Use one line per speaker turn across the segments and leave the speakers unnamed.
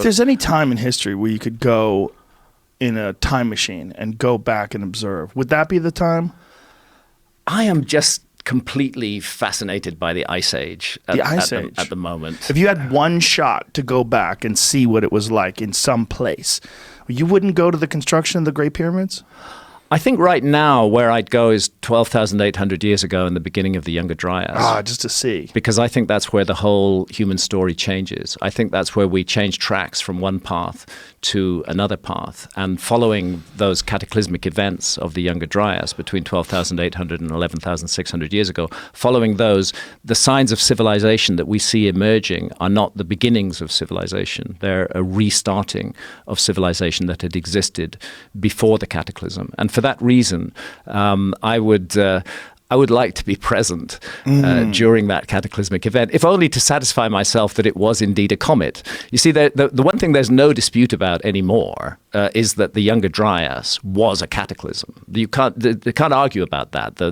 there's any time in history where you could go in a time machine and go back and observe, would that be the time?
I am just completely fascinated by the Ice Age at the moment.
If you had one shot to go back and see what it was like in some place, you wouldn't go to the construction of the Great Pyramids?
I think right now where I'd go is 12,800 years ago in the beginning of the Younger Dryas.
Just to see.
Because I think that's where the whole human story changes. I think that's where we change tracks from one path to another path. And following those cataclysmic events of the Younger Dryas between 12,800 and 11,600 years ago, following those, the signs of civilization that we see emerging are not the beginnings of civilization. They're a restarting of civilization that had existed before the cataclysm. And for that reason, I would like to be present during that cataclysmic event, if only to satisfy myself that it was indeed a comet. You see, the one thing there's no dispute about anymore is that the Younger Dryas was a cataclysm. You can't argue about that. The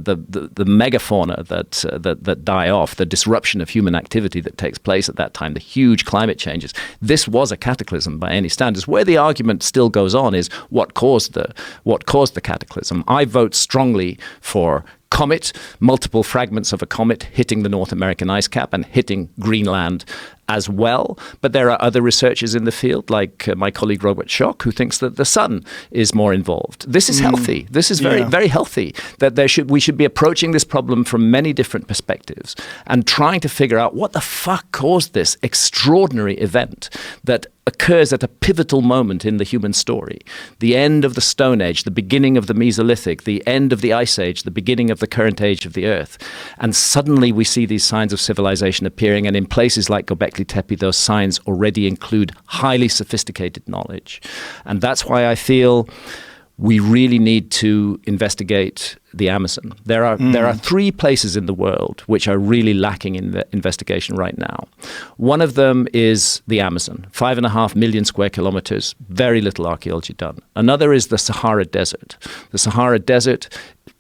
megafauna that die off, the disruption of human activity that takes place at that time, the huge climate changes. This was a cataclysm by any standards. Where the argument still goes on is what caused the cataclysm. I vote strongly for comet, multiple fragments of a comet hitting the North American ice cap and hitting Greenland as well. But there are other researchers in the field, like my colleague Robert Schoch, who thinks that the sun is more involved. This is healthy. This is very, very healthy, that we should be approaching this problem from many different perspectives and trying to figure out what the fuck caused this extraordinary event that occurs at a pivotal moment in the human story. The end of the Stone Age, the beginning of the Mesolithic, the end of the Ice Age, the beginning of the current age of the Earth. And suddenly we see these signs of civilization appearing, and in places like Göbekli Tepe, those signs already include highly sophisticated knowledge. And that's why I feel we really need to investigate the Amazon. There are 3 places in the world which are really lacking in the investigation right now. One of them is the Amazon, 5.5 million square kilometers, very little archaeology done. Another is the Sahara Desert. The Sahara Desert,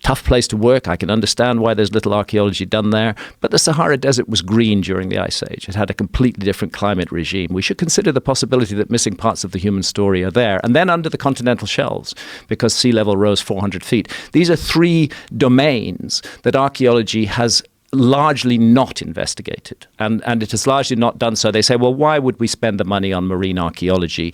tough place to work. I can understand why there's little archaeology done there, but the Sahara Desert was green during the Ice Age. It had a completely different climate regime. We should consider the possibility that missing parts of the human story are there. And then under the continental shelves, because sea level rose 400 feet. These are 3 domains that archaeology has largely not investigated, and it has largely not done so. They say, well, why would we spend the money on marine archaeology